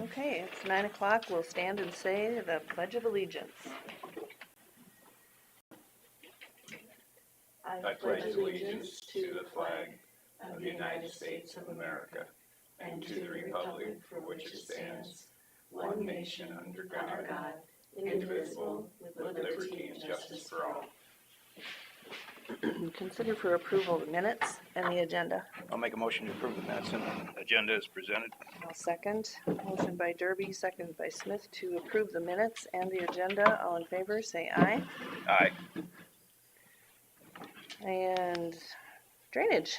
Okay, it's 9 o'clock. We'll stand and say the Pledge of Allegiance. I pledge allegiance to the flag of the United States of America and to the republic for which it stands, one nation under God, indivisible, with liberty and justice for all. Consider for approval the minutes and the agenda. I'll make a motion to approve the minutes and agenda as presented. I'll second. Motion by Derby, seconded by Smith to approve the minutes and the agenda. All in favor, say aye. Aye. And drainage.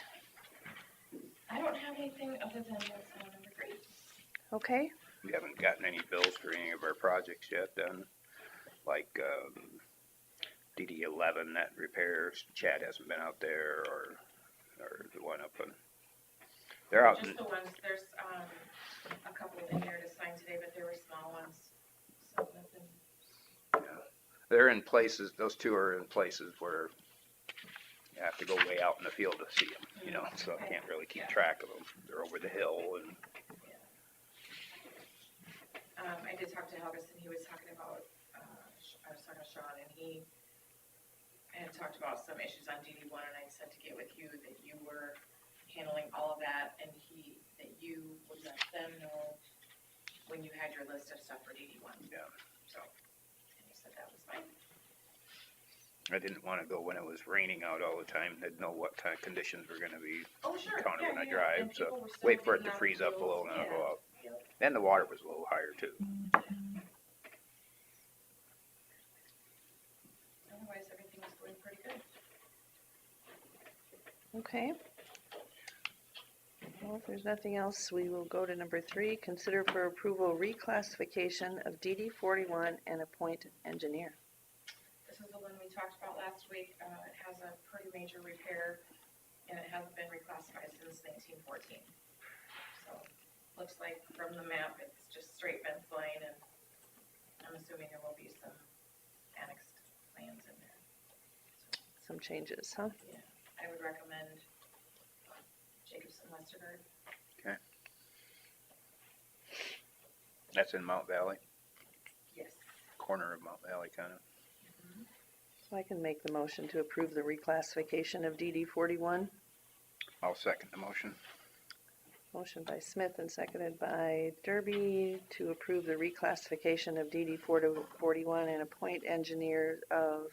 I don't have anything other than what's on number 3. Okay, We haven't gotten any bills for any of our projects yet done, like DD11, that repairs. Chad hasn't been out there, or the one up in, they're out. Just the ones, there's a couple in there to sign today, but there were small ones. So nothing. They're in places, those two are in places where you have to go way out in the field to see them, you know, so I can't really keep track of them. They're over the hill and. I did talk to Helgus, and he was talking about, I was talking to Sean, and he had talked about some issues on DD1, and I said to get with you that you were handling all of that, and that you would let them know when you had your list of stuff for DD1. Yeah. So, and he said that was fine. I didn't want to go when it was raining out all the time. Didn't know what kind of conditions were going to be Oh, sure. encountered when I And drive, so people were still wait for it getting to out freeze of up a little and fields. I'll go out. Yep. And the water was a little higher too. Otherwise, everything was going pretty good. okay. Well, if there's nothing else, we will go to number 3. Consider for approval reclassification of DD41 and appoint engineer. This is the one we talked about last week. It has a pretty major repair, and it hasn't been reclassified since 1914. So, looks like from the map, it's just straight fence line, and I'm assuming there will be some annexed plans in there. Some changes, huh? Yeah, I would recommend Jacobson Westergaard. Okay. That's in Mount Valley, Yes. corner of Mount Valley kind of. So I can make the motion to approve the reclassification of DD41. I'll second the motion. Motion by Smith and seconded by Derby to approve the reclassification of DD41 and appoint engineer of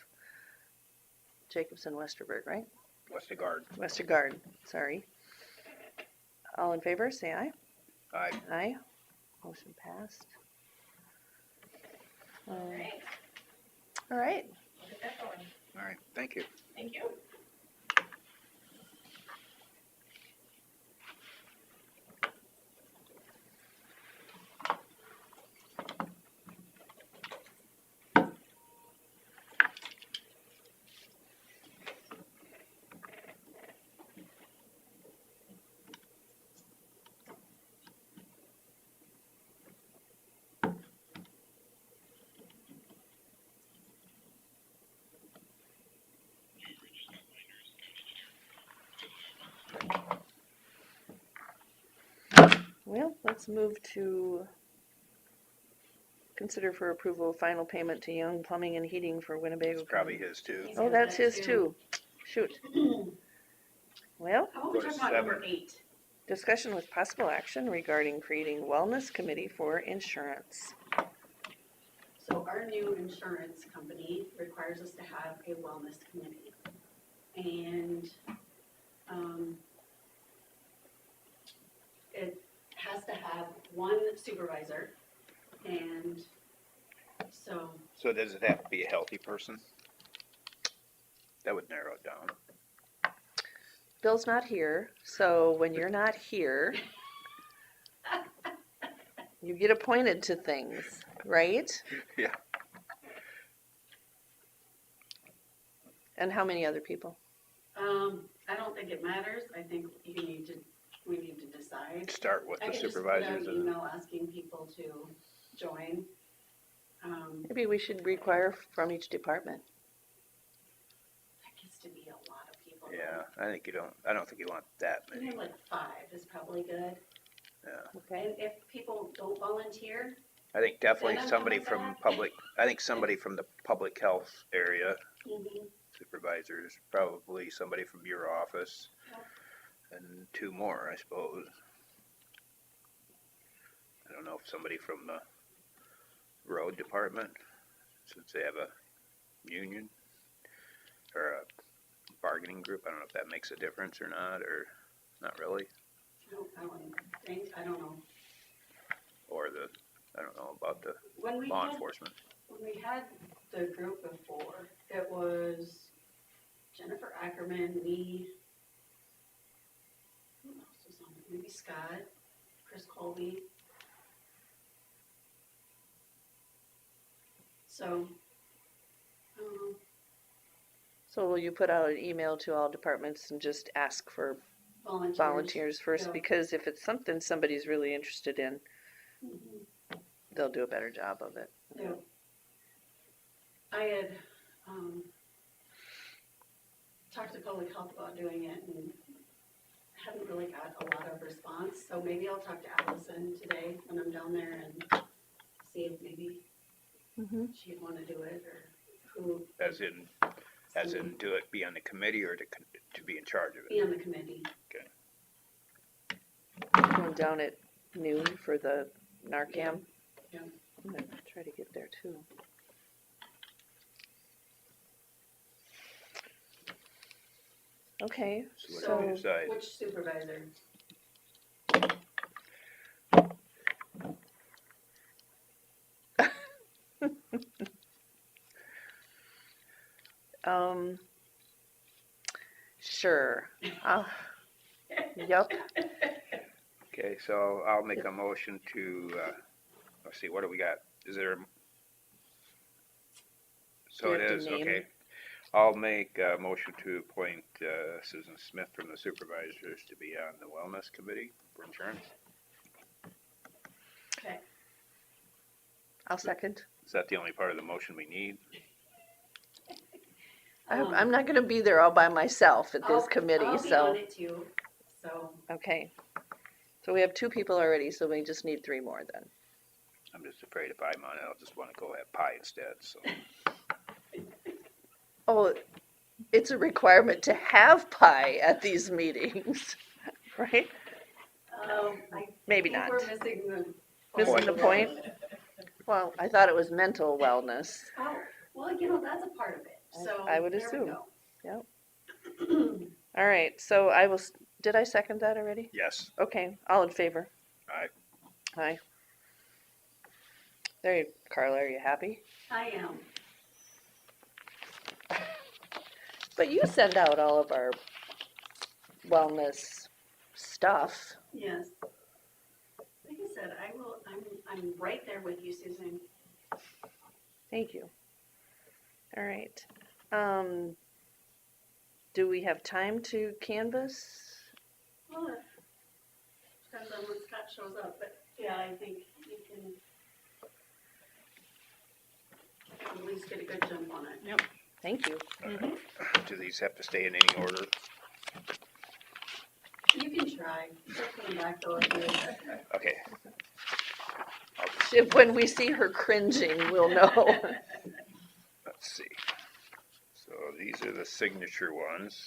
Jacobson Westerberg, right? Westergaard. Westergaard, sorry. All in favor, say aye. Aye. Aye. Motion passed. All right, All right. we'll get that going. All right, thank you. Thank you. Well, let's move to consider for approval final payment to Young Plumbing and Heating for Winnebago. It's probably his too. Oh, that's his too. Shoot. Well, How about we Go to talk about number 7. 8? discussion with possible action regarding creating wellness committee for insurance. So our new insurance company requires us to have a wellness committee. And it has to have one supervisor. And so, So does it have to be a healthy person? That would narrow it down. Bill's not here, so when you're not here, you get appointed to things, right? Yeah. And how many other people? I don't think it matters. I think we need to decide. Start with I the can just put out supervisors an and email asking people to join. Maybe we should require from each department. That gets to be a lot of people. yeah, I don't think you want that I many. think like 5 is probably good. Okay, And if people don't volunteer, I think definitely Send them somebody coming from back. public, I think somebody from the public health area, mhm, supervisors, probably somebody from your office, Yep. and two more, I suppose. I don't know if somebody from the road department, since they have a union or a bargaining group, I don't know if that makes a difference or not, or not really, I wouldn't think, I don't know. or the, I don't know about the When we law had, enforcement. when we had the group before, it was Jennifer Ackerman, me, who else was on it? Maybe Scott, Chris Colby. So, so will you put out an email to all departments and just ask for volunteers first? yeah. Because if it's something somebody's really interested in, Mhm. they'll do a better job of it. Yeah. I had, talked to public health about doing it and haven't really got a lot of response, so maybe I'll talk to Allison today when I'm down there and see if maybe Mm-hmm. she'd wanna do it, or who. As in do it, be on the committee or to be in charge of Be it? on the committee. Going down at noon for the Narcan. Yeah. I'm gonna try to get there too. Okay, So what do so we decide? Which supervisor? sure. Yup. Okay, so I'll make a motion to, let's see, what do we got? Is there? So Do it you have to is, name? okay. I'll make a motion to appoint Susan Smith from the supervisors to be on the wellness committee for insurance. Okay. I'll second. Is that the only part of the motion we need? I'm not gonna be there all by myself at this committee, I'll be so, on it too, so, okay. So we have 2 people already, so we just need 3 more then. I'm just afraid if I'm on it, I'll just wanna go have pie instead, so. Oh, it's a requirement to have pie at these meetings, right? I Maybe think not. we're missing the. Missing the point? Well, I thought it was mental wellness. Oh, well, that's a part of it, so. I would there we assume. go. All right, so I will, did I second that already? Yes, Okay, all in favor? Aye. Aye. There you, Carla, are you happy? I am. But you send out all of our wellness stuff. Yes. Like I said, I'm right there with you, Susan. Thank you. All right. Do we have time to canvass? Well, it depends on when Scott shows up, but yeah, I think you can at least get a good jump on it. Thank you. do these have to stay in any order? You can try. She'll come back though if you. Okay, If, when we see her cringing, we'll know. let's see. So these are the signature ones.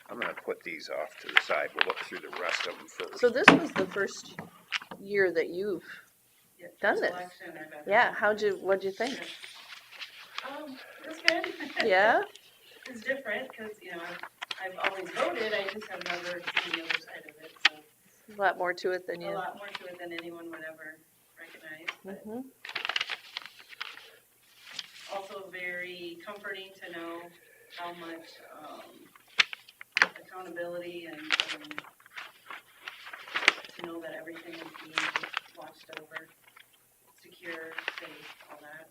I'm gonna put these off to the side. We'll look through the rest of them first. So this was the first year that you've done this. Yeah, what'd you think? It was good. Yeah? It's different, cause I've always voted, I just have never seen the other side of it, so. A lot more to it than A you. lot more to it than anyone would ever recognize, but Mhm. also very comforting to know how much, accountability and, to know that everything is being watched over, secure, safe, all that.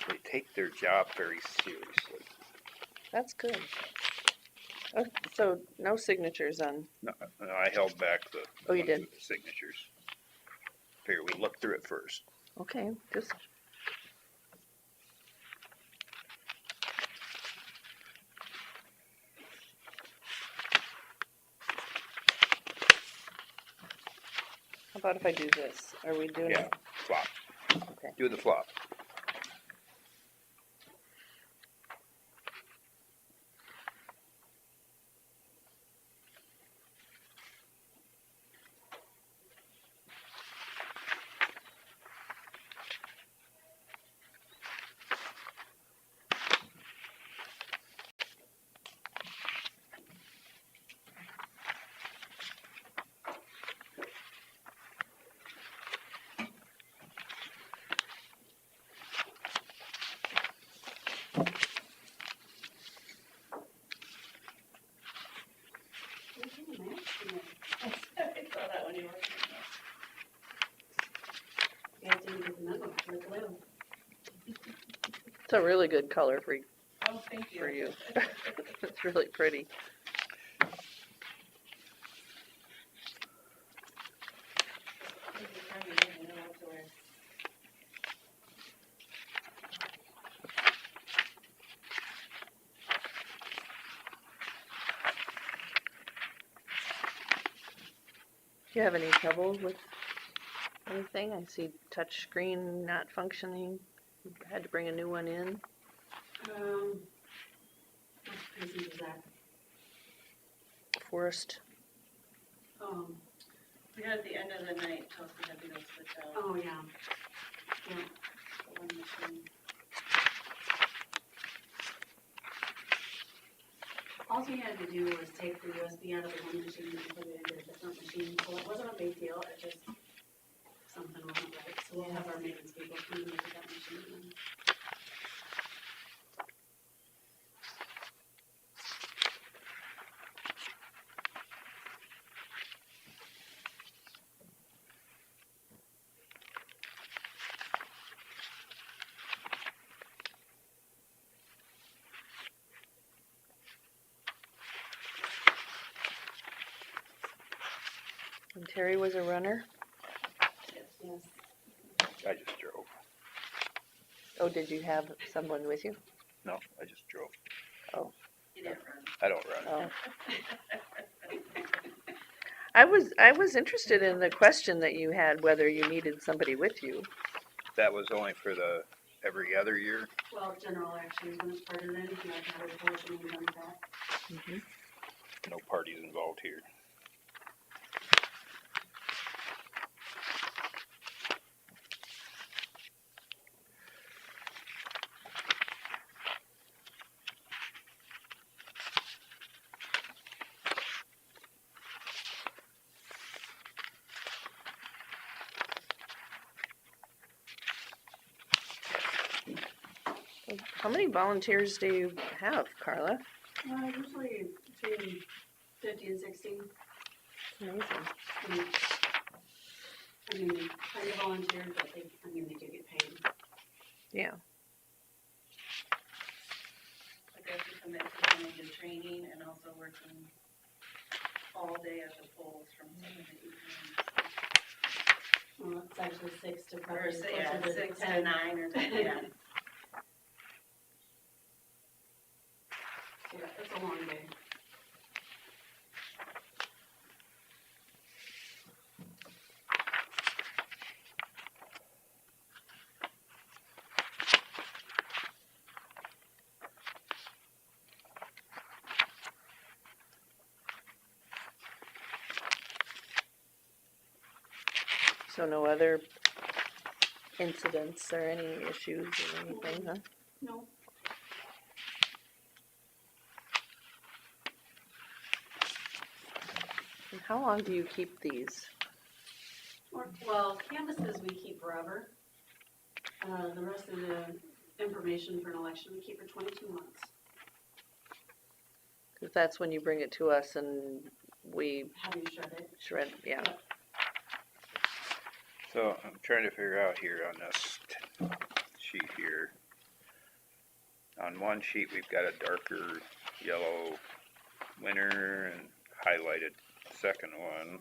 They take their job very seriously. That's good. Oh, so no signatures on, No, I held back the Oh, you ones did? with the signatures. Here, we looked through it first. okay, just. How about if I do this? Are we doing? Yeah, flop. Okay. Do the flop. I saw that when you were. You guys didn't get the memo, like a little. It's a really good color for Oh, thank you. you. It's really pretty. Do you have any trouble with anything? I see touch screen not functioning. You had to bring a new one in. What precinct is that? Forest. We had at the end of the night, Chelsea had to go switch out Oh, yeah. Yeah. the one machine. All we had to do was take the USB out of the one machine and put it into a different machine, so it wasn't a big deal, it just, something wasn't right, so we'll have our maintenance people come and look at that machine. And And Terry was a runner. yes, I just drove. Oh, did you have someone with you? No, I just drove. He didn't run. I don't run. Oh. I was interested in the question that you had, whether you needed somebody with you. That was only for the every other year. well, general actions when it's part of it, you have to have a report and then that. Mm-hmm. No parties involved here. How many volunteers do you have, Carla? Usually between 50 and 60. Amazing. I mean, kind of volunteers, but they do get paid. Yeah. I guess we commit to coming to training and also working all day at the polls from 7 to 8. Well, it's actually 6 to Or probably say, yeah, closer to 6 to 10. 9 or 10, yeah. Yeah, it's a long day. So no other incidents or any issues or anything, huh? No. And how long do you keep these? Well, canvases we keep forever. The rest of the information for an election we keep for 22 months. Because that's when you bring it to us and we Have you shred it? shred, yeah. So I'm trying to figure out here on this sheet here. On one sheet, we've got a darker yellow winner and highlighted second one.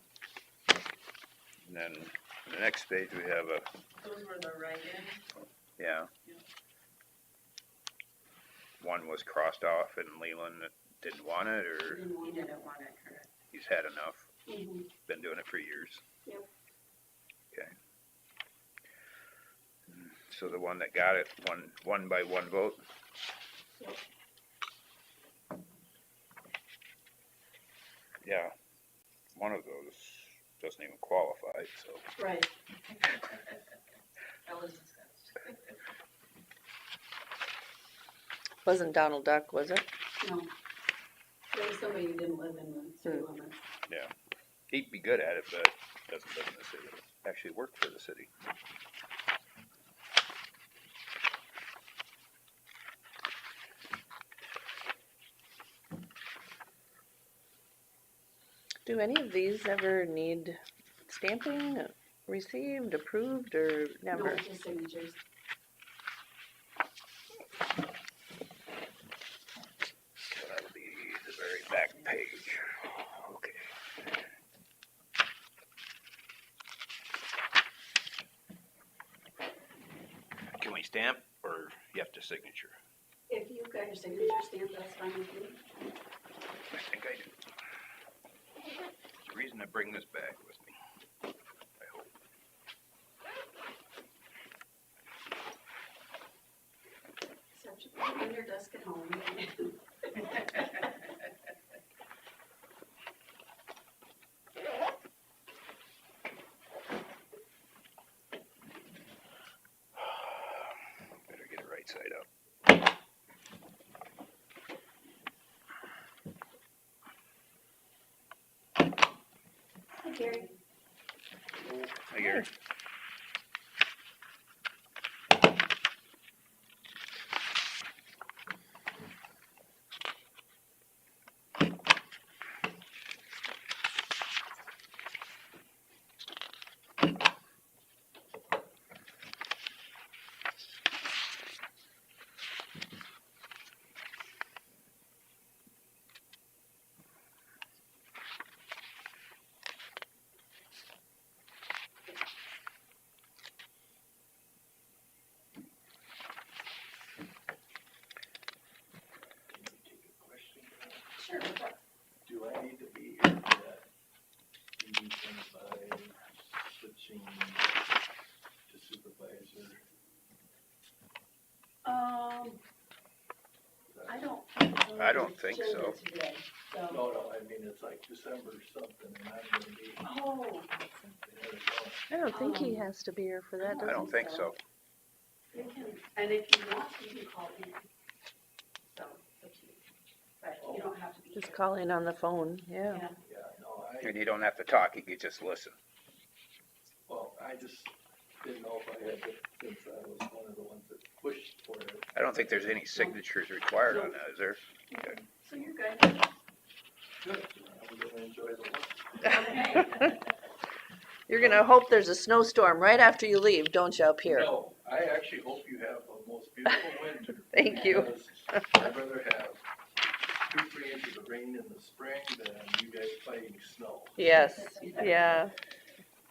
And then on the next page, we have a, Those were the write-ins. yeah. One was crossed off and Leland didn't want it, or Didn't He want it. didn't want it, correct. he's had enough, Mhm. been doing it for years. Yep. So the one that got it, won by one vote? Yep. Yeah, one of those doesn't even qualify, so. Right. That was discussed. Wasn't Donald Duck, was it? No. There was somebody who didn't live in the city limits. Yeah, he'd be good at it, but doesn't live in the city, actually work for the city. Do any of these ever need stamping, received, approved, or never? No, just signatures. So that'll be the very back page. Okay. Can we stamp, or you have to signature? If you've got your signature stamp, that's fine with me. I think I do. There's a reason I bring this bag with me, I hope. Except you put it on your desk at home. Better get it right side up. Hi, Gary. Hi, Gary. Sure. what's up? Do I need to be here for that meeting by switching to supervisor? I don't think it's on I don't the think agenda so. today, so. No, I mean, it's like December something, and I'm gonna be Oh, in Arizona. I don't think he Um, has to be here for that, I does don't think so. you can, and if you want, you can call in. So, it's up to you. But you don't have to be he? here. Just call in on the phone, yeah. Yeah. Yeah, no, And you don't have to talk, you can just listen. well, I just didn't know if I had to, since I was one of the ones that pushed for it. I don't think there's any signatures required on that, is there? So you're good. Good, I'm gonna enjoy the lunch. Okay. You're gonna hope there's a snowstorm right after you leave, don't you, up here? No, I actually hope you have the most beautiful winter. Thank you. Because I'd rather have 2-3 inches of rain in the spring than you guys fighting snow. Yes, yeah.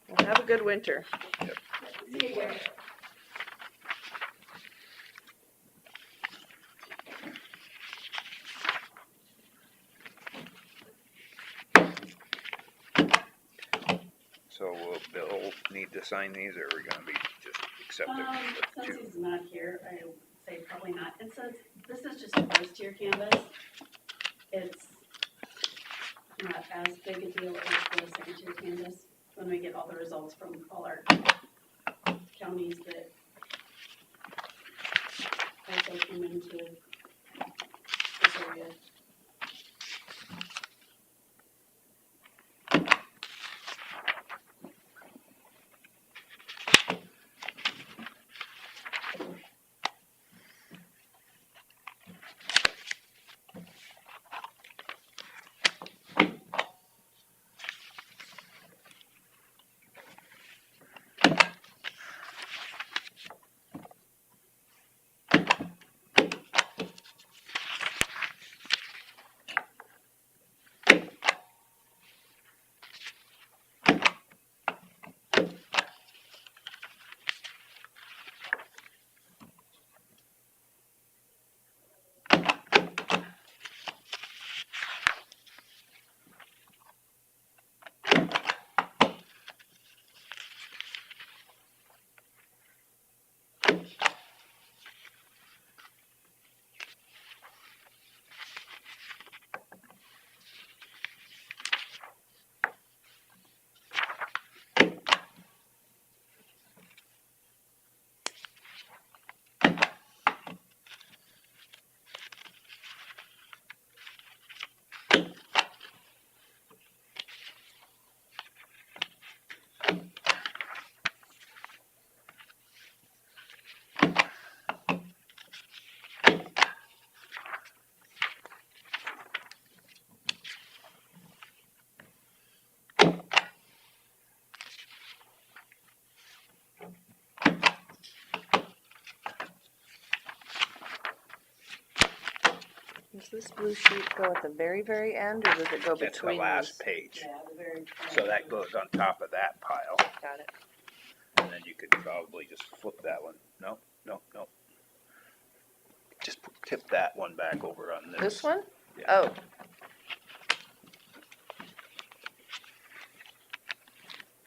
Well, have a good winter. See you, Gary. So will Bill need to sign these, or are we gonna be just accepting with Since two? he's not here, I would say probably not. And since this is just a first tier canvas, it's not as big a deal as the second tier canvas when we get all the results from all our counties that also come into this area. Does this blue sheet go at the very, very end, or does it go That's the between last these? page. Yeah, the very. So that goes on top of that pile, Got it. and then you could probably just flip that one. No. Just tip that one back over on this. This one? Yeah. Oh,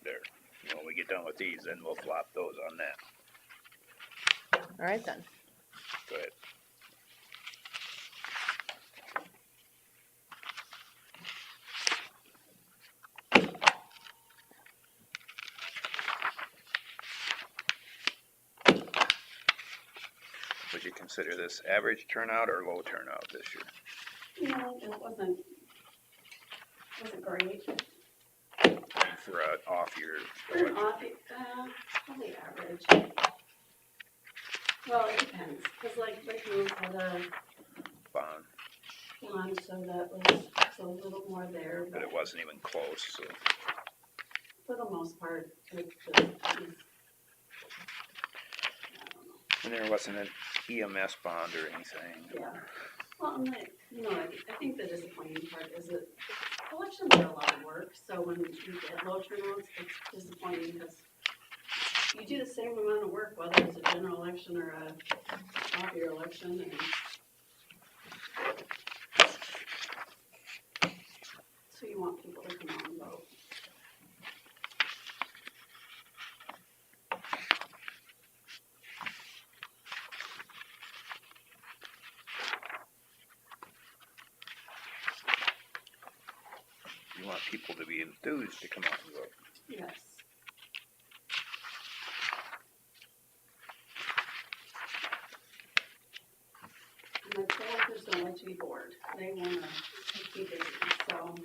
There. When we get done with these, then we'll flop those on that. all right then. Go ahead. Would you consider this average turnout or low turnout this year? It wasn't great. For an off year? For an off, probably average. Well, it depends, cause like Rick Moose had a Bond, launch, so that was a little more there, but it wasn't even close, so. for the most part, it's just, I don't know. And there wasn't an EMS bond or anything? Yeah. Well, and I think the disappointing part is that elections are a lot of work, so when you get low turnouts, it's disappointing because you do the same amount of work, whether it's a general election or a off-year election, and so you want people to come out and vote. You want people to be enthused to come out and vote. Yes. My coworkers don't like to be bored. They wanna be busy, so.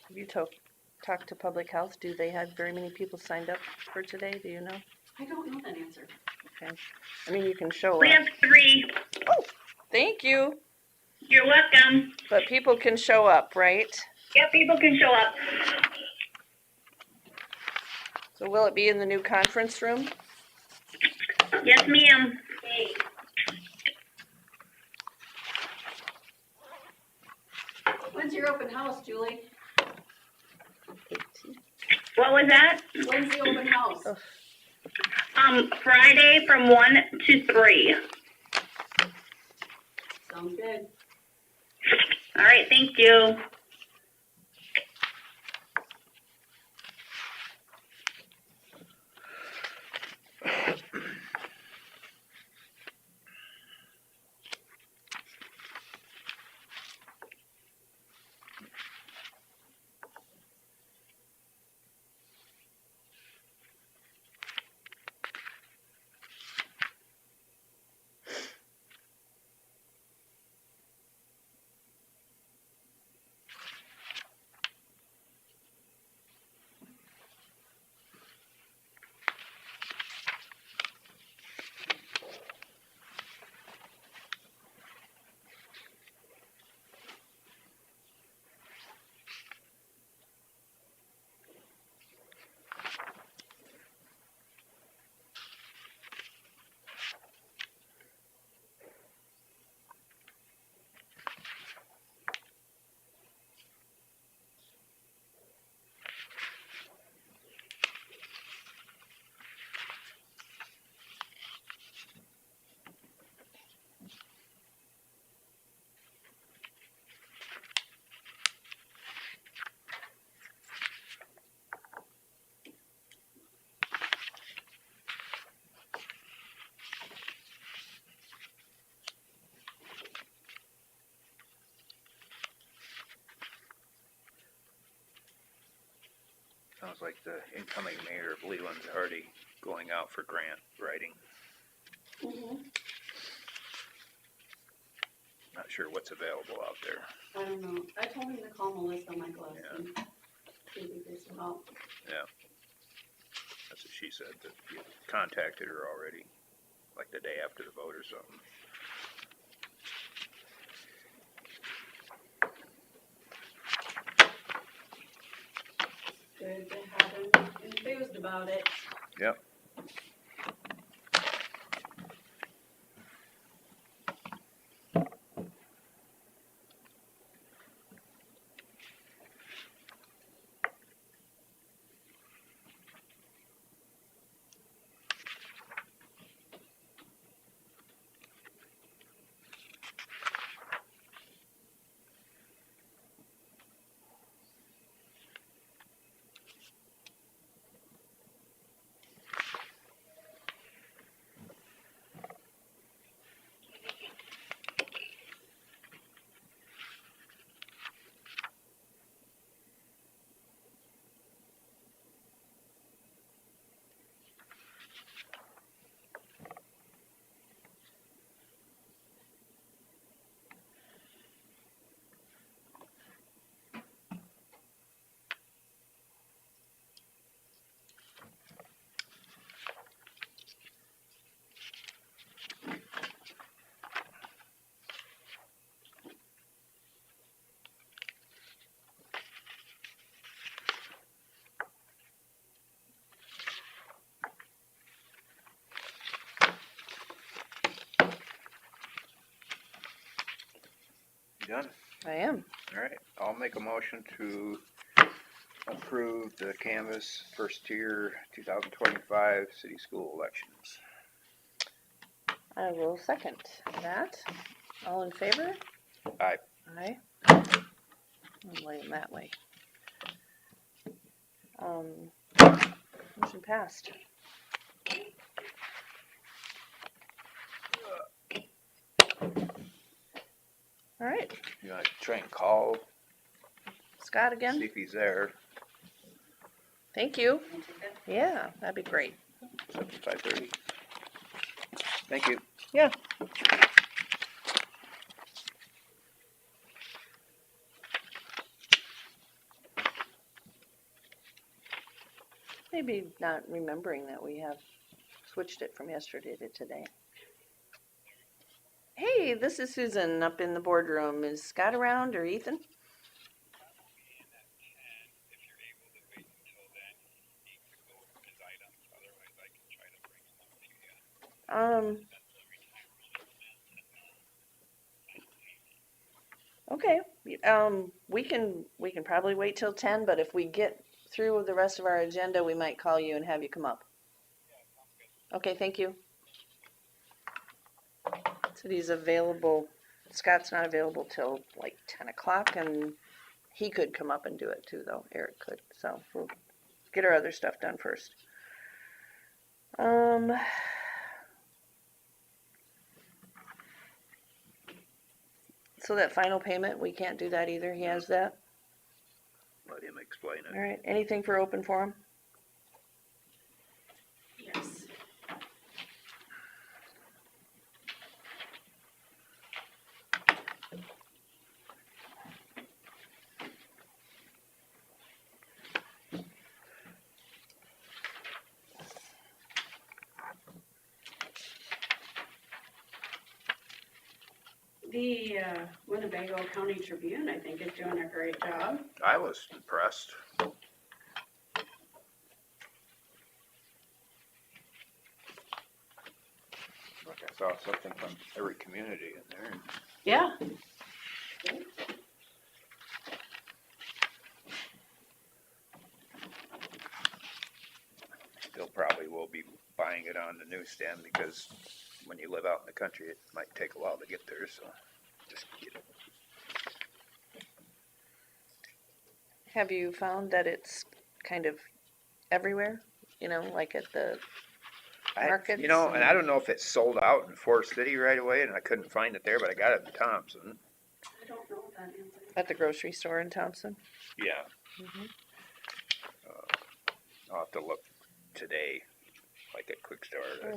Have you talked to public health? Do they have very many people signed up for today? Do you know? I don't know that answer. Okay. I mean, you can show We up. have 3. Thank you. You're welcome. But people can show up, right? Yeah, people can show up. So will it be in the new conference room? Yes, ma'am. When's your open house, Julie? What was that? When's the open house? Friday from 1 to 3. Sounds good. All right, thank you. Sounds like the incoming mayor of Leland's already going out for grant writing. Mm-hmm. Not sure what's available out there. I don't know. I told him to call Melissa, my class, Yeah. and see if he gets some help. That's what she said, that you contacted her already, like the day after the vote or something. good to have him enthused about it. Yep. You done? I am. All right, I'll make a motion to approve the canvas first tier 2025 city school elections. I will second that. All in favor? Aye. Aye. I'll lay them that way. Motion passed. All right, You want to try and call, Scott see again? if he's there, Thank you. Can you take that? Yeah, that'd be great. 5:30. Thank you. Maybe not remembering that we have switched it from yesterday to today. Hey, this is Susan up in the boardroom. Is Scott around or Ethan? Okay. We can probably wait till 10, but if we get through the rest of our agenda, we might call you and have you come up. Okay, thank you. So he's available. Scott's not available till like 10 o'clock, and he could come up and do it too, though. Eric could. So we'll get our other stuff done first. So that final payment, we can't do that either. He has that. Let him explain All it. right. Anything for open forum? Yes. The Winnebago County Tribune, I think, is doing a great job. I was impressed. Like I saw something from every community in there. Yeah. Still probably will be buying it on the newsstand because when you live out in the country, it might take a while to get there, so just get it. Have you found that it's kind of everywhere? You know, like at the markets? You know, and I don't know if it's sold out in Forest City right away, and I couldn't find it there, but I got it in Thompson. I don't know that answer. At the grocery store in Thompson? Yeah. Mhm. I'll have to look today, like at Quick Store. Sure.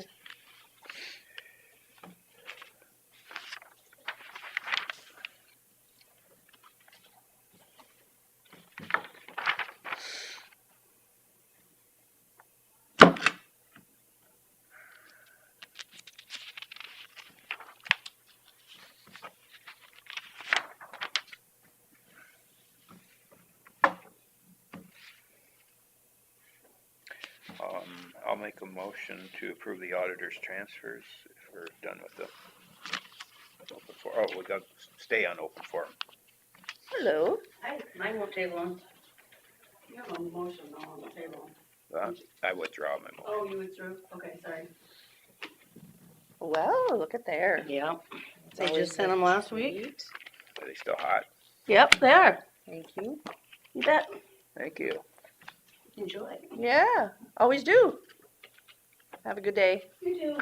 I'll make a motion to approve the auditor's transfers if we're done with the open forum. Oh, we got to stay on open forum. Hello. Mine won't table on. You have a motion on the table. I withdraw my motion. Oh, you withdrew? Okay, sorry. Well, look at there. Yeah. They Always just sent them last week. Are they still hot? Yep, they are. Thank you. You bet. Thank you. Enjoy. Yeah, always do. Have a good day. You do.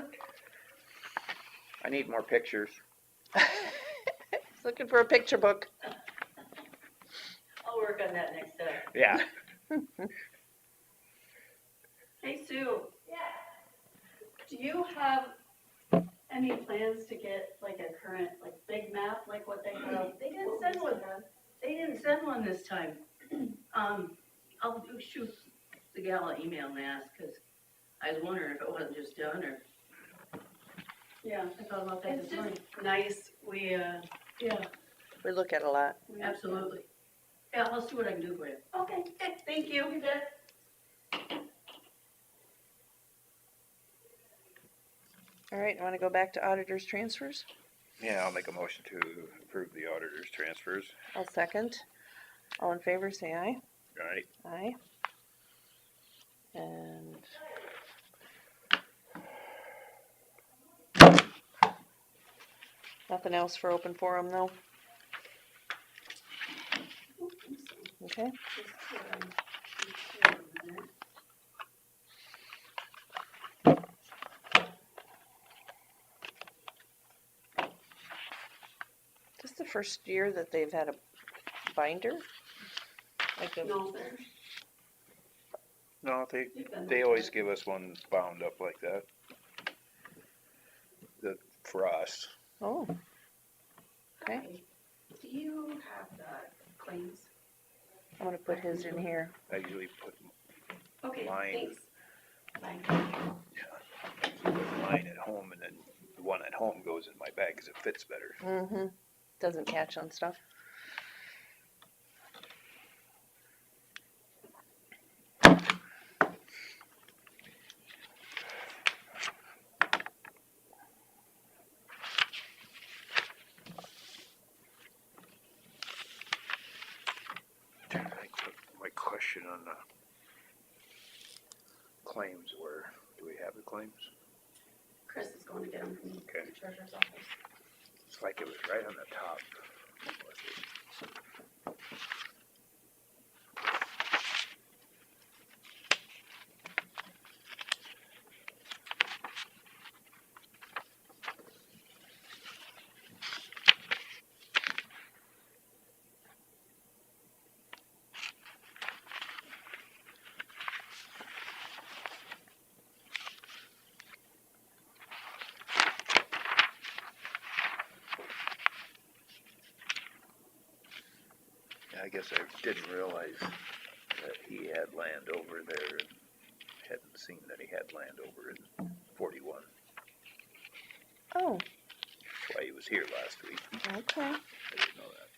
I need more pictures. Looking for a picture book. I'll work on that next time. Yeah. Hey, Sue. Yeah. Do you have any plans to get like a current, like big map, like what they have? They didn't send one. They didn't send one this time. I'll shoot the gal an email and ask, cause I was wondering if it wasn't just done or, Yeah, I thought about that it's this just morning. nice. We, yeah. We look at a lot. Absolutely. Yeah, I'll see what I can do for you. Okay, thank you. You bet. All right, want to go back to auditor's transfers? Yeah, I'll make a motion to approve the auditor's transfers. I'll second. All in favor, say aye. All right. Aye. And nothing else for open forum though? Okay. This is the first year that they've had a binder? Like a, No, No, you've been. they always give us one bound up like that. For us. oh. Okay, Do you have the claims? I'm gonna put his in here. I usually put Okay, Mine. thanks. Bye. mine at home, and then the one at home goes in my bag because it fits better. Mm-hmm. Doesn't catch on stuff. My question on the claims were, do we have the claims? Chris is going to get them from the Okay. treasurer's office. It's like it was right on the top. Was it? I guess I didn't realize that he had land over there and hadn't seen that he had land over in 41. Oh, That's why he was here last week. okay. I didn't know that.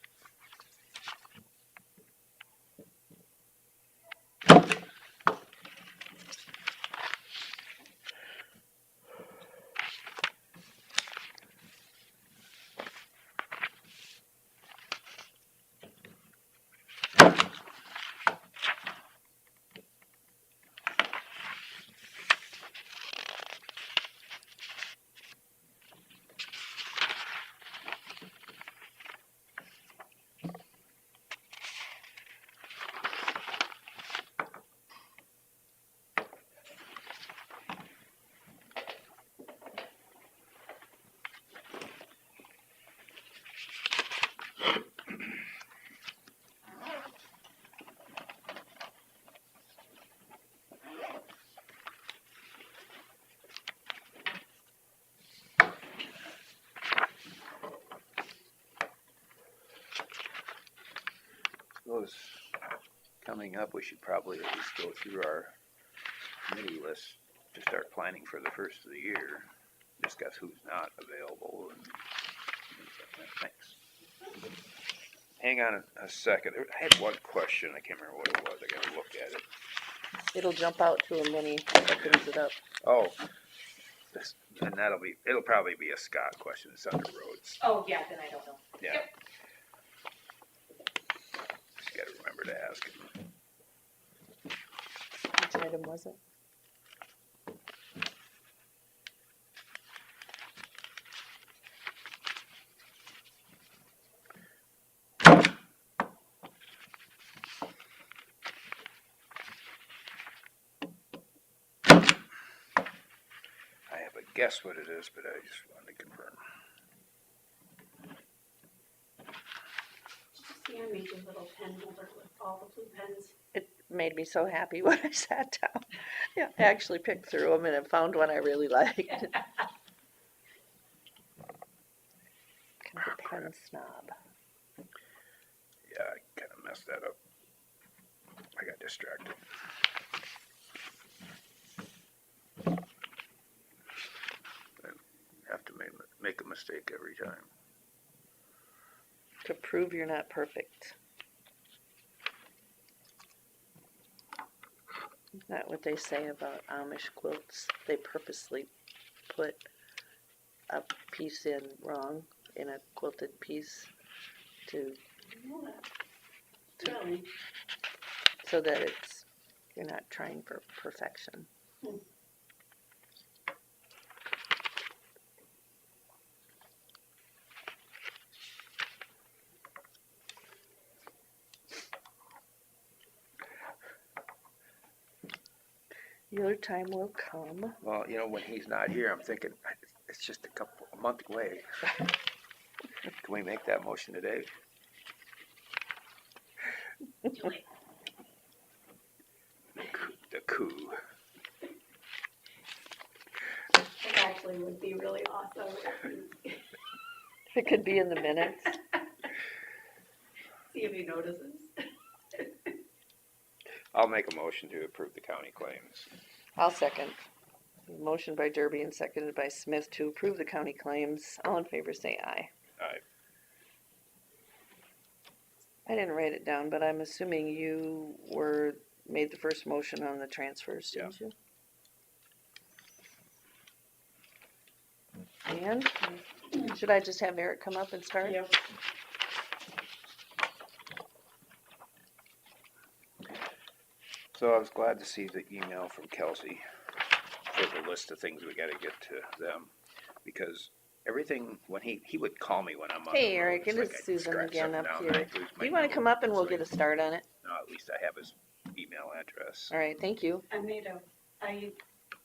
Suppose coming up, we should probably at least go through our committee list to start planning for the first of the year. Discuss who's not available and things like that. Thanks. Hang on a second. I had one question. I can't remember what it was. I gotta look at it. It'll jump out to him when he opens it up. Oh, and it'll probably be a Scott question, it's under roads, Oh, yeah, then I don't know. yeah. Just gotta remember to ask him. Which item was it? I have a guess what it is, but I just wanted to confirm. See, I made you a little pen holder with all the blue pens. It made me so happy when I sat down. Yeah, I actually picked through them and I found one I really liked. Kind of a pen snob. Yeah, I kinda messed that up. I got distracted. I have to make a mistake every time. To prove you're not perfect. Isn't that what they say about Amish quilts? They purposely put a piece in wrong in a quilted piece to You know that. Really? so that you're not trying for perfection. Your time will come. Well, when he's not here, I'm thinking, it's just a month away. Can we make that motion today? Do it. The coup. It actually would be really awesome. It could be in the minutes. See if he notices. I'll make a motion to approve the county claims. I'll second. Motion by Derby and seconded by Smith to approve the county claims. All in favor say aye. Aye. I didn't write it down, but I'm assuming you made the first motion on the transfers, didn't you? And should I just have Eric come up and start? Yep. So I was glad to see the email from Kelsey for the list of things we gotta get to them, because everything, when he would call me when I'm on the road. Hey Eric, it's it like is I'd Susan scratch again something up down and here. I'd lose Do my you wanna number. come up and we'll So get a start on it? No, at least I have his email address. All right, thank you. I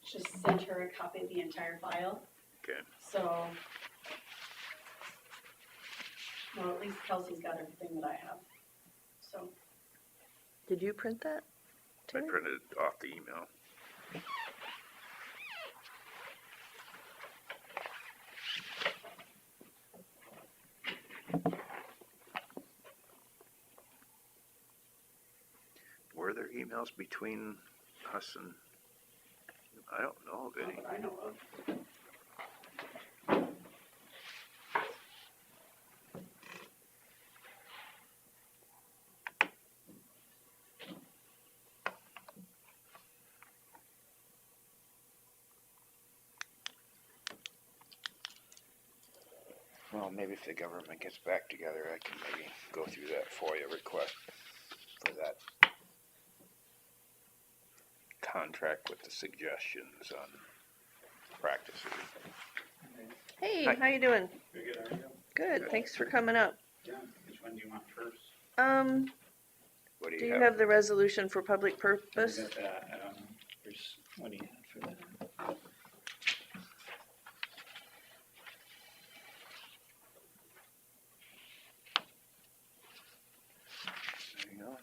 just sent her a copy of the entire file, Okay. so. Well, at least Kelsey's got everything that I have, so. Did you print that? I Terry? printed off the email. Were there emails between us and, I don't know of any. Not that I know of. Well, maybe if the government gets back together, I can maybe go through that FOIA request for that contract with the suggestions on practices. Hey, Hi. how you doing? Good, how are you? Good, thanks for coming up. Yeah, which one do you want first? What Do you have the resolution for public purpose? I got that, there's, what do you have for that? There you go.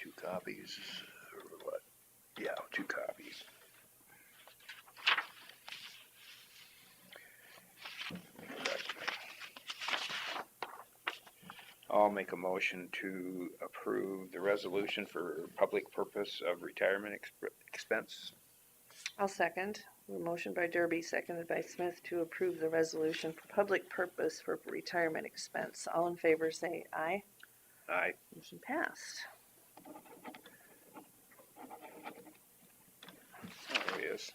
Two copies, or what? Yeah, 2 copies. Let me go back to I'll make a motion to approve the resolution for public purpose of retirement expense. I'll second. A motion by Derby, seconded by Smith to approve the resolution for public purpose for retirement expense. All in favor say aye. Aye. Motion passed. Oh, there he is.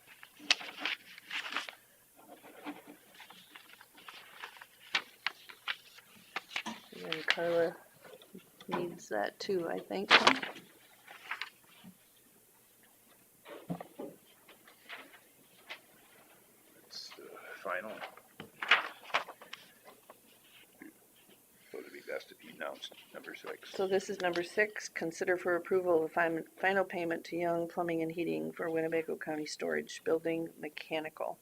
And Carla needs that too, I think. Huh? It's the final. Would it be best if you announced number 6? So this is number 6. Consider for approval of final payment to Young Plumbing and Heating for Winnebago County Storage Building Mechanical.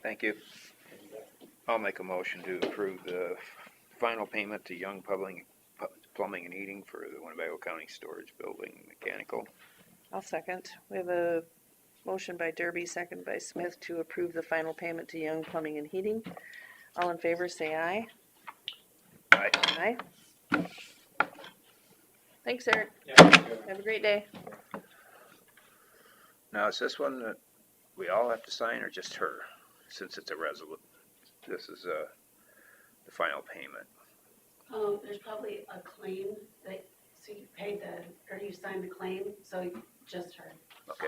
Thank you. I'll make a motion to approve the final payment to Young Plumbing and Heating for the Winnebago County Storage Building Mechanical. I'll second. We have a motion by Derby, second by Smith to approve the final payment to Young Plumbing and Heating. All in favor say aye. Aye. Aye. Thanks, Eric. Have a great day. Now, is this one that we all have to sign or just her? Since it's a this is the final payment. There's probably a claim that, so you paid or you signed the claim, so just her. Okay.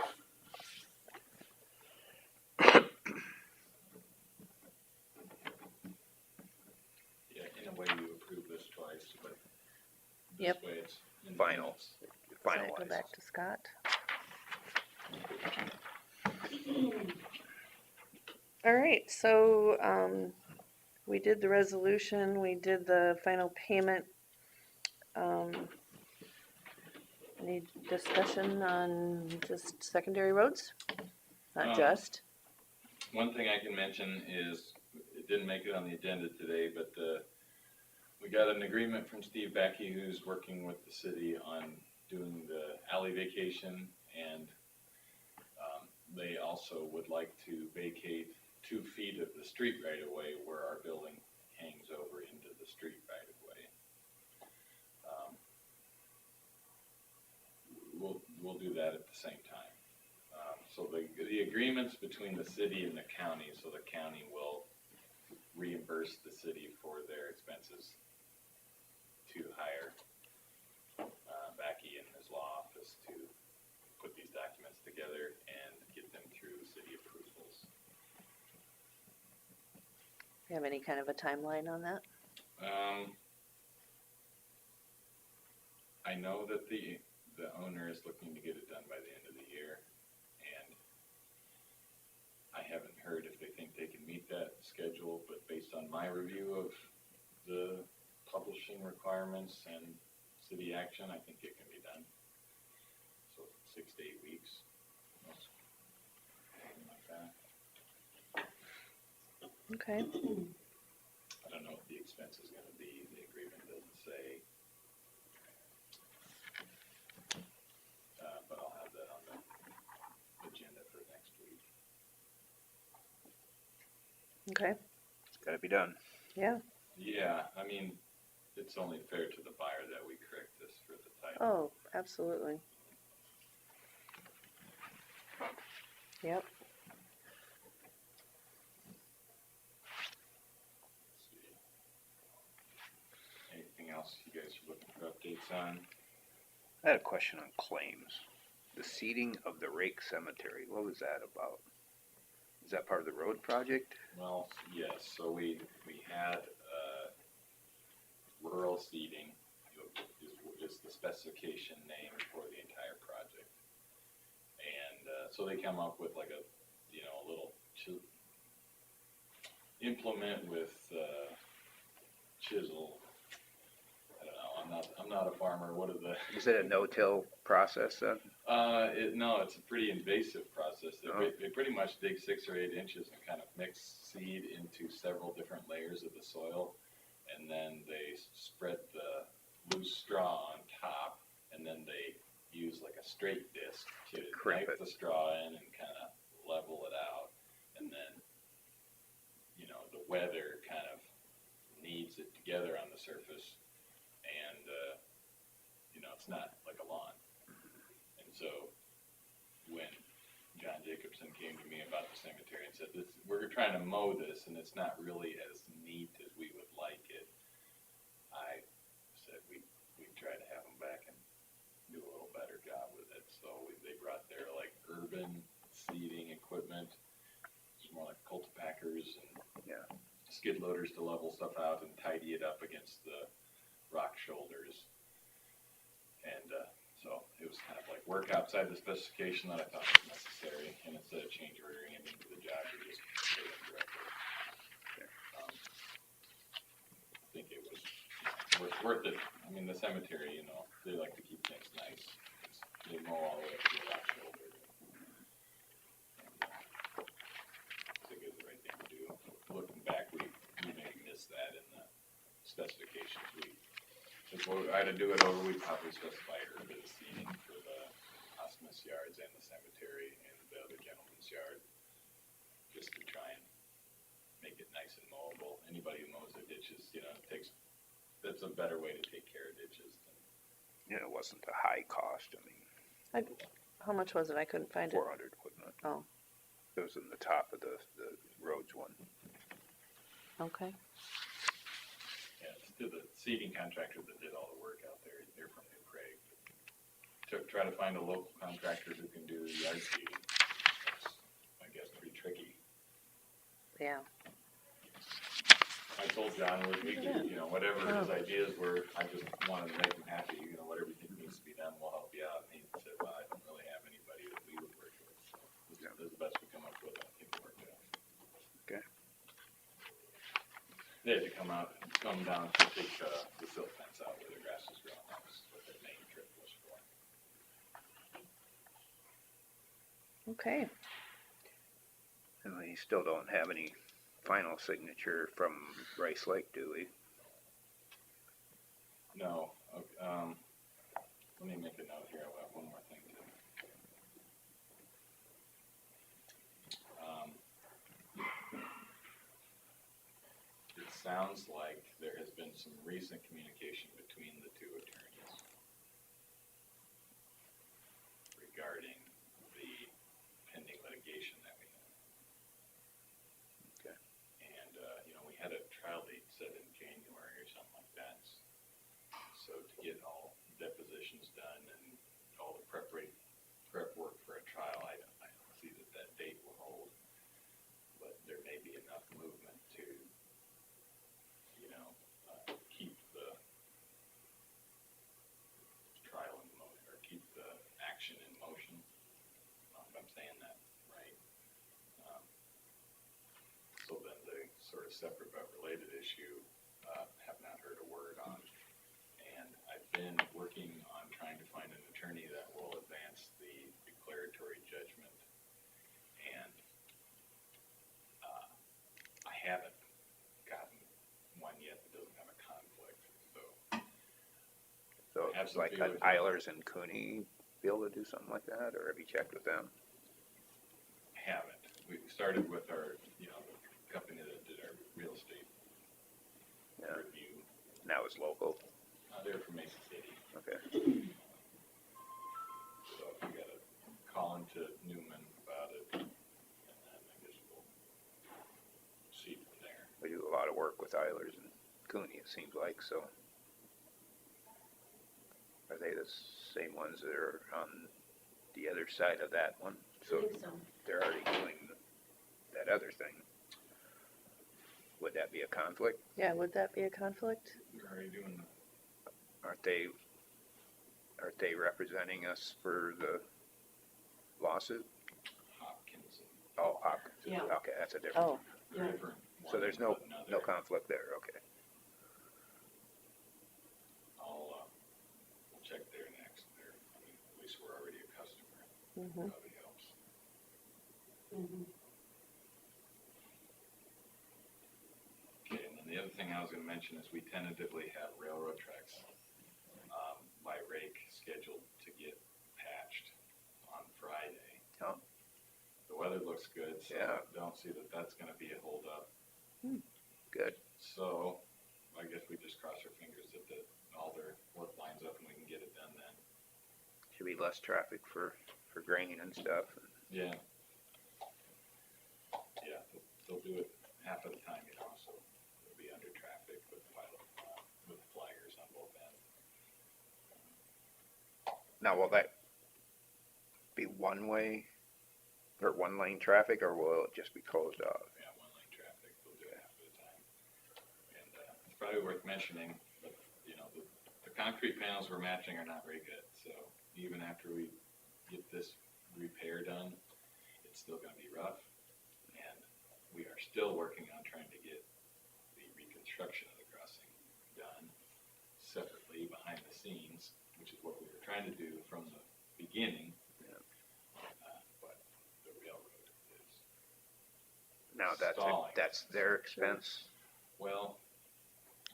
Yeah, in a way you approve this twice, but Yep. this way it's in the Final. minutes. Does that go Finalized. back to Scott? All right, so we did the resolution, we did the final payment. Any discussion on just secondary roads? Not just? One thing I can mention is, it didn't make it on the agenda today, but we got an agreement from Steve Backey, who's working with the city on doing the alley vacation, and they also would like to vacate 2 feet of the street right of way where our building hangs over into the street right of way. We'll do that at the same time. So the agreement's between the city and the county, so the county will reimburse the city for their expenses to hire Backey and his law office to put these documents together and get them through city approvals. You have any kind of a timeline on that? I know that the owner is looking to get it done by the end of the year, and I haven't heard if they think they can meet that schedule, but based on my review of the publishing requirements and city action, I think it can be done. So 6 to 8 weeks, something like that. Okay. I don't know what the expense is gonna be, the agreement doesn't say. But I'll have that on the agenda for next week. Okay. It's gotta be done. Yeah. Yeah, I mean, it's only fair to the buyer that we correct this for the title. Oh, absolutely. Yep. Let's see. Anything else you guys are looking for updates on? I had a question on claims. The seeding of the Rake Cemetery, what was that about? Is that part of the road project? Well, yes, so we had, rural seeding is the specification name for the entire project. And, so they come up with like a, a little implement with, chisel. I don't know, I'm not a farmer, what are the? Is it a no-till process then? No, it's a pretty invasive process. Oh. They pretty much dig 6 or 8 inches and kind of mix seed into several different layers of the soil, and then they spread the loose straw on top, and then they use like a straight disc to Crimp knife it. the straw in and kind of level it out, and then the weather kind of needs roots it together on the surface, and, it's not like a lawn. And so, when John Jacobson came to me about the cemetery and said, we're trying to mow this, and it's not really as neat as we would like it, I said we'd try to have them back and do a little better job with it. So they brought their like urban seeding equipment. It's more like cultipackers and skid loaders to level stuff out and tidy it up against the rock shoulders. And so it was kind of like work outside the specification that I thought was necessary. And instead of change ordering it into the job, we just paid them directly. I think it was worth it. I mean, the cemetery, they like to keep things nice. They mow all the way up to the rock shoulder. I think it was the right thing to do. Looking back, we maybe missed that in the specifications. If I had to do it over, we'd probably specify urban seeding for the hospice yards and the cemetery and the other gentleman's yard, just to try and make it nice and mowable. Anybody who mows their ditches, that's a better way to take care of ditches. It wasn't a high cost. I mean, How much was it? I couldn't find it. 400, wasn't it? Oh. It was in the top of the roads one. Okay. Yeah, it's to the seeding contractor that did all the work out there. They're from New Prague. Try to find a local contractor who can do yard seeding. That's, I guess, pretty tricky. Yeah. I told John we could, whatever his ideas were, I just wanted to make him happy. Whatever you think needs to be done, we'll help you out. And he said, well, I don't really have anybody that we would work with. So this is the best we come up with. I think it worked out. Okay. They had to come down to take the silt fence out where the grass was growing. That was what their main trip was for. Okay. And we still don't have any final signature from Rice Lake, do we? No. Okay, let me make a note here. I'll have one more thing to. It sounds like there has been some recent communication between the two attorneys regarding the pending litigation that we have. Okay. And, we had a trial date set in January or something like that. So to get all depositions done and all the prep work for a trial, I don't see that date will hold. But there may be enough movement to, keep the trial in motion, or keep the action in motion. If I'm saying that right. So then the sort of separate but related issue, have not heard a word on. And I've been working on trying to find an attorney that will advance the declaratory judgment. And I haven't gotten one yet that doesn't have a conflict. So Have it's some like feelers. Eilers and Cooney be able to do something like that, or have you checked with them? Haven't. We started with our, the company that did our real estate review. Now it's local. They're from Mason City. Okay. So we got to call into Newman about it, and then I guess we'll see from there. We do a lot of work with Eilers and Cooney, it seems like, so. Are they the same ones that are on the other side of that one? So I think so. they're already doing that other thing. Would that be a conflict? Yeah, would that be a conflict? We're already doing Aren't they representing us for the lawsuit? Hopkins. Oh, Hopkins. Yeah. Okay, that's a different. Oh, They're Yeah. different. So there's no One but another. conflict there, okay. I'll we'll check there next. At least we're already a customer. mhm. Probably helps. Mhm. Okay, and then the other thing I was going to mention is we tentatively have railroad tracks by rake scheduled to get patched on Friday. Oh. The weather looks good, so Yeah. I don't see that that's going to be a holdup. Good. So I guess just cross our fingers that all their work lines up and we can get it done then. Should be less traffic for grain and stuff. Yeah. Yeah, they'll do it half of the time, so it'll be under traffic with flaggers on both ends. Now, will that be one way or one lane traffic, or will it just be closed off? Yeah, one lane traffic, they'll do it half of the time. And, it's probably worth mentioning, but, the concrete panels we're matching are not very good, so even after we get this repair done, it's still gonna be rough. And we are still working on trying to get the reconstruction of the crossing done separately behind the scenes, which is what we were trying to do from the beginning. But the railroad is Now, stalling. that's their expense. Well,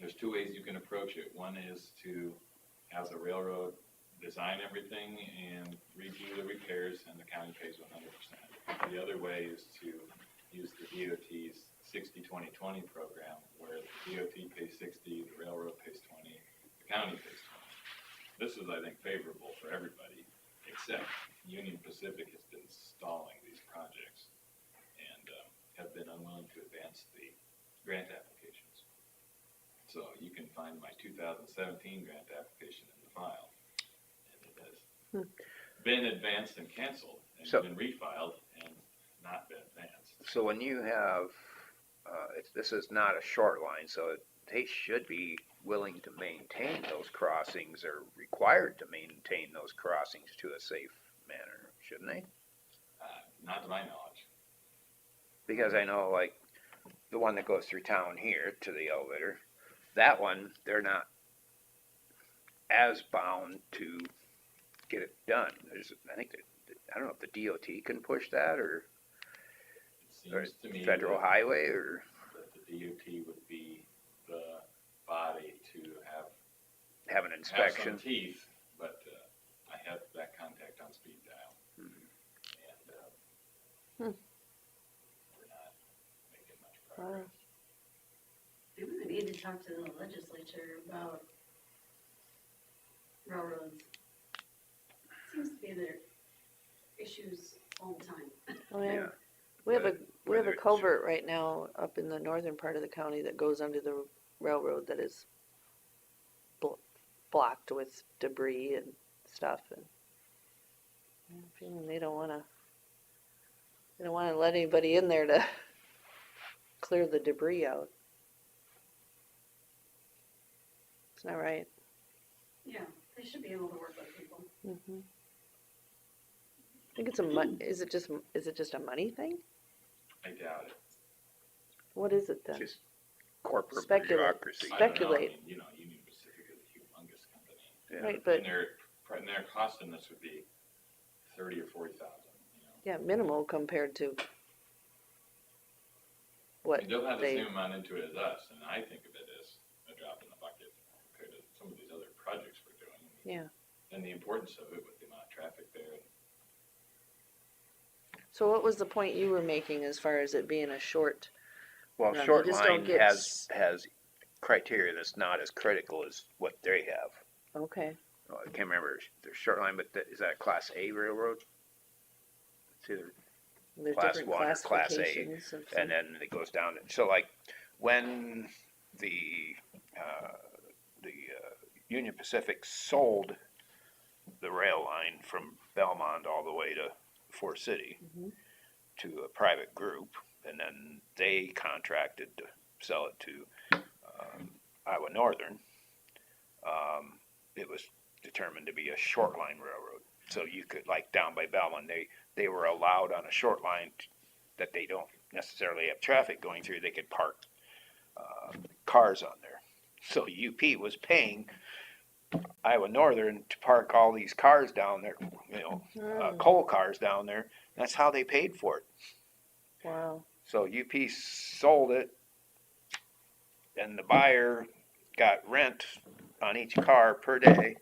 there's two ways you can approach it. One is to have the railroad design everything and redo the repairs, and the county pays 100%. The other way is to use the DOT's 60-20-20 program, where the DOT pays 60, the railroad pays 20, the county pays 20. This is, I think, favorable for everybody, except Union Pacific has been stalling these projects and have been unwilling to advance the grant applications. So you can find my 2017 grant application in the file, and it has been advanced and canceled, and So- been refiled and not been advanced. So when you have, this is not a short line, so they should be willing to maintain those crossings, or required to maintain those crossings to a safe manner, shouldn't they? Not to my knowledge. Because I know, like, the one that goes through town here to the elevator, that one, they're not as bound to get it done. I think I don't know if the DOT can push that, or It seems to me federal that highway, or the DOT would be the body to have have an some inspection. teeth, but I have that contact on speed dial. And we're not making much progress. Maybe we need to talk to the legislature about railroads. Seems to be their issues all the time. Oh, yeah. Yeah. We have a Whether it's- culvert right now up in the northern part of the county that goes under the railroad that is blocked with debris and stuff, and I'm feeling they don't wanna let anybody in there to clear the debris out. It's not right. Yeah, they should be able to work with people. Mm-hmm. I think is it just a money thing? I doubt it. What is it then? Just corporate Speculate. bureaucracy. I don't know. Speculate. I mean, Union Pacific is a humongous company. Yeah. Right, but And their cost in this would be 30 or 40,000. yeah, minimal compared to what And they'll have the they, same amount into it as us, and I think of it as a drop in the bucket compared to some of these other projects we're doing. yeah. And the importance of it with the amount of traffic there. So what was the point you were making as far as it being a short? Well, No, you short just don't line get has criteria that's not as critical as what they have. Okay, Well, I can't remember their short line, but is that a Class A railroad? It's either, there's Class different 1 or Class A, classifications of some- and then it goes down. So like when the Union Pacific sold the rail line from Belmont all the way to Fort City Mhm. to a private group, and then they contracted to sell it to Iowa Northern, it was determined to be a short line railroad. So you could, like down by Belmont, they were allowed on a short line that they don't necessarily have traffic going through, they could park cars on there. So UP was paying Iowa Northern to park all these cars down there, coal cars down there. That's how they paid for it. Wow, So UP sold it, and the buyer got rent on each car per day,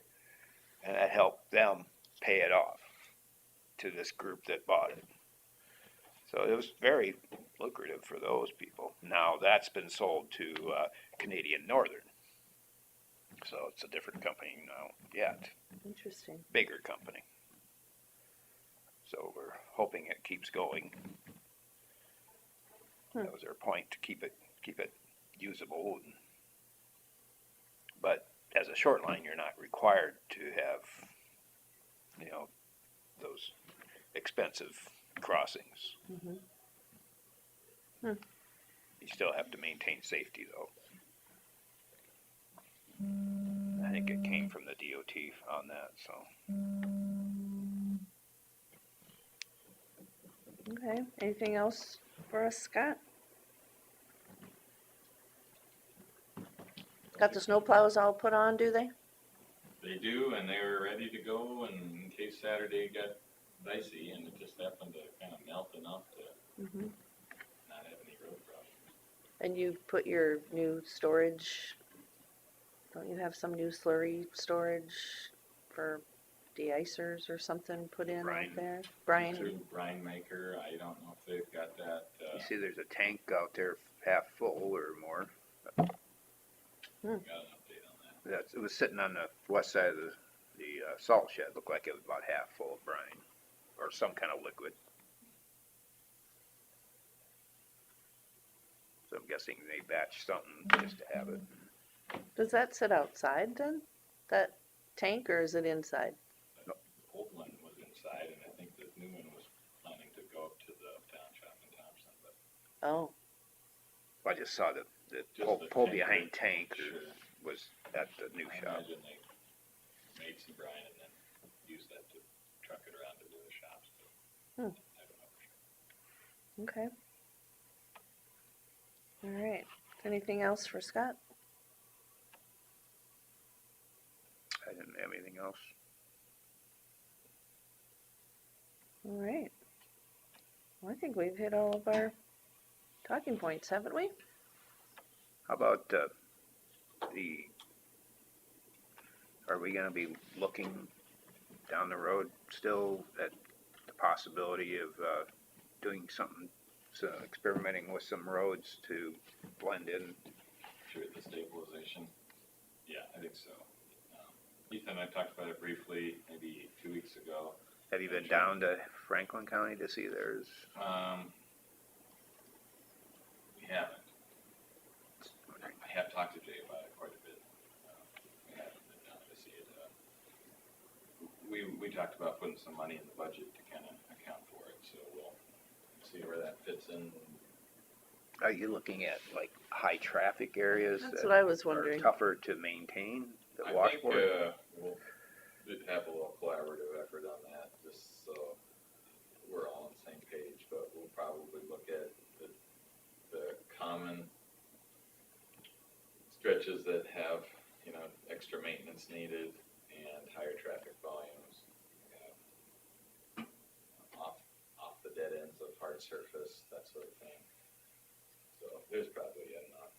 and that helped them pay it off to this group that bought it. So it was very lucrative for those people. Now that's been sold to Canadian Northern, So it's a different company now, yet, Interesting. bigger company. So we're hoping it keeps going. That was their point, to keep it usable. But as a short line, you're not required to have, those expensive crossings. Mm-hmm. You still have to maintain safety, though. I think it came from the DOT on that, so. Okay, anything else for us, Scott? Got the snow plows all put on, do they? They do, and they were ready to go, and in case Saturday got dicey, and it just happened to kind of melt enough to Mm-hmm. not have any road problems. And you put your new storage, don't you have some new slurry storage for de-icers or something put in Brine. out there? Brine? Through Brine Maker, I don't know if they've got that, You see there's a tank out there half full or more. got an update on that. It was sitting on the west side of the salt shed. Looked like it was about half full of brine or some kind of liquid. So I'm guessing they batched something just to have it. Does that sit outside then? That tank, or is it inside? The old one was inside, and I think the new one was planning to go up to the town shop in Thompson, but Oh, I just saw the Just the pull tanker. behind tank sure. was at the new I shop. imagine they made some brine and then used that to truck it around to the other shops. But I don't know for sure. okay. All right. Anything else for Scott? I didn't have anything else. All right. Well, I think we've hit all of our talking points, haven't we? How about are we gonna be looking down the road still at the possibility of doing something, experimenting with some roads to blend in? Sure, the stabilization. Yeah, I think so. Ethan and I talked about it briefly, maybe 2 weeks ago. Have you been down to Franklin County to see theirs? We haven't. I have talked to Jay about it quite a bit. We haven't been down to see it. We talked about putting some money in the budget to kind of account for it, so we'll see where that fits in. Are you looking at like high traffic areas That's that what I was are washboard. tougher to maintain? The I washboard? think we'll have a little collaborative effort on that, just so we're all on the same page, but we'll probably look at the common stretches that have, extra maintenance needed and higher traffic volumes. Off the dead ends of hard surface, that sort of thing. So there's probably enough,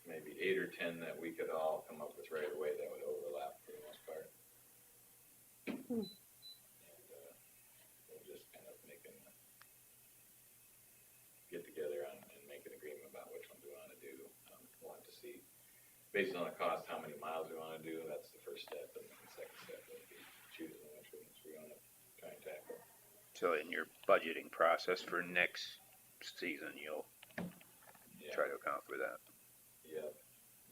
maybe 8 or 10 that we could all come up with right away that would overlap for the most part. And we'll just kind of get together and make an agreement about which ones we want to do. Want to see, based on the cost, how many miles we want to do. That's the first step, and then the second step would be choosing which ones we want to try and tackle. So in your budgeting process for next season, you'll Yeah. try to account for that. Yep,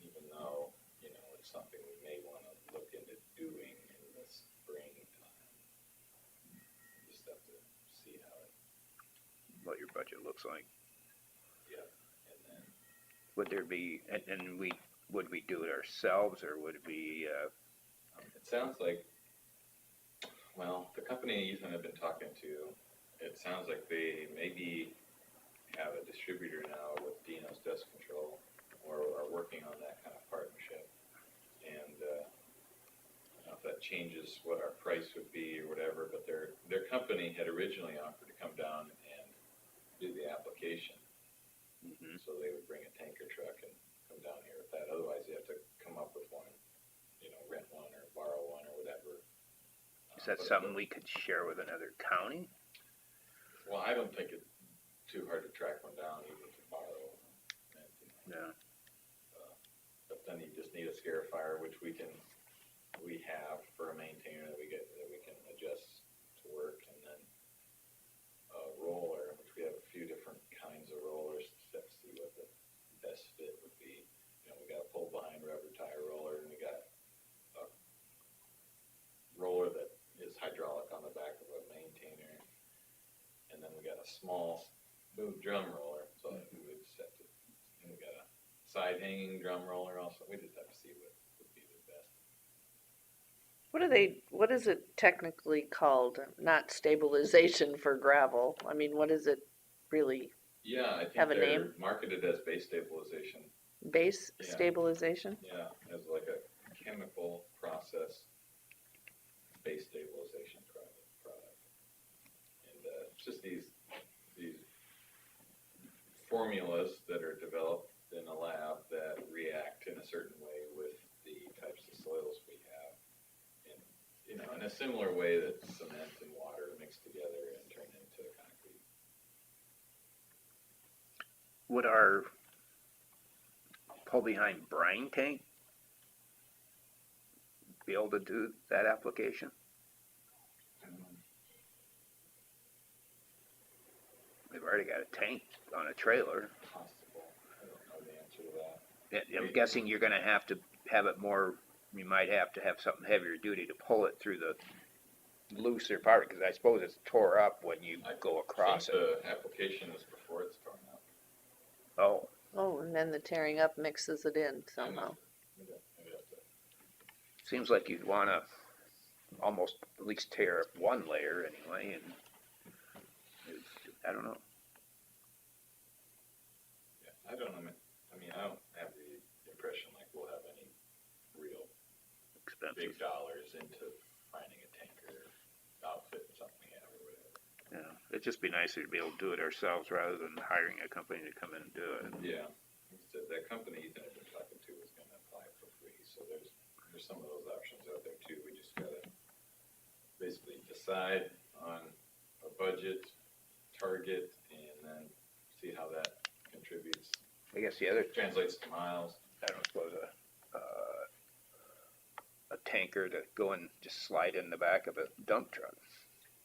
even though, it's something we may want to look into doing in the springtime. Just have to see What your budget looks like. and then, Would there be, and would we do it ourselves, or would it be, it sounds like, well, the company Ethan had been talking to, it sounds like they maybe have a distributor now with Dino's Dust Control, or are working on that kind of partnership. And I don't know if that changes what our price would be or whatever, but their company had originally offered to come down and do the application. So they would bring a tanker truck and come down here with that. Otherwise, you have to come up with one, rent one or borrow one or whatever. is that something we could share with another county? Well, I don't think it's too hard to track one down, even to borrow. And, No. but then you just just need a scarifier, which we have for a maintainer that we can adjust to work, and then a roller, which we have a few different kinds of rollers to see what the best fit would be. You know, we got a pull behind rubber tire roller, and we got a roller that is hydraulic on the back of a maintainer, and then we got a small smooth drum roller, so that we would set it. And we got a side hanging drum roller also. We just have to see what would be the best. What is it technically called? Not stabilization for gravel. I mean, what is it really? Yeah, I think Have a they're name? marketed as base stabilization. Base Yeah. stabilization? Yeah, as like a chemical process base stabilization product. And it's just these formulas that are developed in a lab that react in a certain way with the types of soils we have. And, you know, in a similar way that cement and water mix together and turn into concrete. Would our pull behind brine tank be able to do that application? We've already got a tank on a trailer. Possible. I don't know the answer to that. I'm guessing you're gonna have to have it more, you might have to have something heavier duty to pull it through the looser part, because I suppose it's tore up when you go across I it. think the application is before it's torn up. Oh, Oh, and then the tearing up mixes it in somehow. Maybe have to- seems like you'd wanna almost at least tear up one layer anyway, and I don't know. Yeah, I don't know. I mean, I don't have the impression like we'll have any real Expensive. big dollars into finding a tanker outfit or something we have or whatever. Yeah, it'd just be nicer to be able to do it ourselves rather than hiring a company to come in and do it. Yeah, so that company Ethan had been talking to was gonna apply for free, so there's some of those options out there too. We just gotta basically decide on a budget, target, and then see how that contributes, I guess the other, translates to miles. I don't suppose a tanker to go and just slide in the back of a dump truck.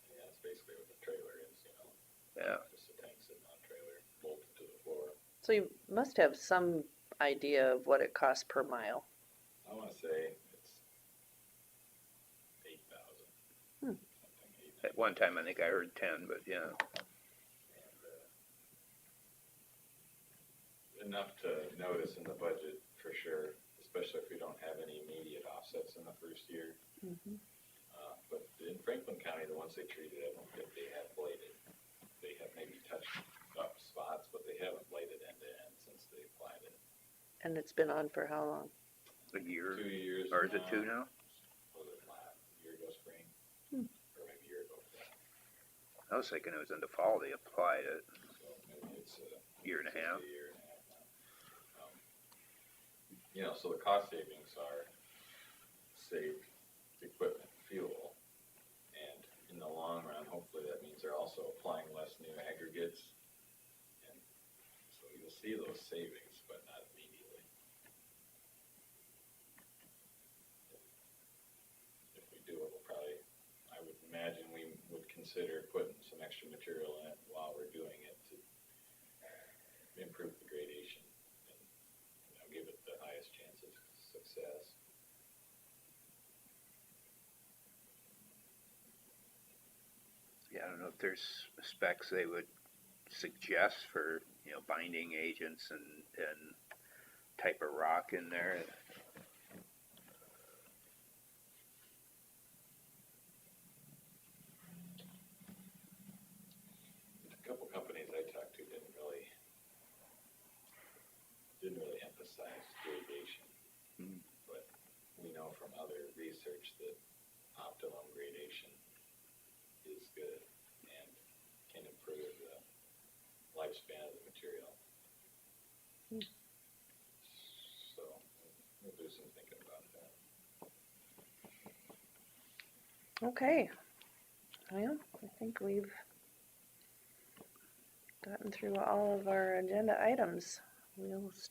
Yeah, that's basically what the trailer is, you know. Yeah. Just a tank sitting on a trailer, bolted to the floor. So you must have some idea of what it costs per mile. I wanna say it's 8,000. Hmm. Something, 8,000. At one time, I think I heard 10, but yeah. And, enough to notice in the budget for sure, especially if we don't have any immediate offsets in the first year. Mhm. But in Franklin County, the ones they treated, I don't think they have bladed. They have maybe touched up spots, but they haven't bladed end to end since they applied it. And it's been on for how long? A year, 2 years. or is it 2 now? Was it last year ago spring? Hmm. Or maybe a year ago fall. I was thinking it was in the fall they applied it, So maybe it's year and a half. a year and a half now. You know, so the cost savings are saved equipment, fuel, and in the long run, hopefully that means they're also applying less new aggregates. And so you'll see those savings, but not immediately. If we do it, we'll probably, I would imagine we would consider putting some extra material in it while we're doing it to improve the gradation and, you know, give it the highest chance of success. Yeah, I don't know if there's specs they would suggest for, binding agents and type of rock in there. A couple companies I talked to didn't really emphasize gradation. Hmm. But we know from other research that optimum gradation is good and can improve the lifespan of the material. Hmm. So we'll do some thinking about that. Okay. Well, I think we've gotten through all of our agenda items. We'll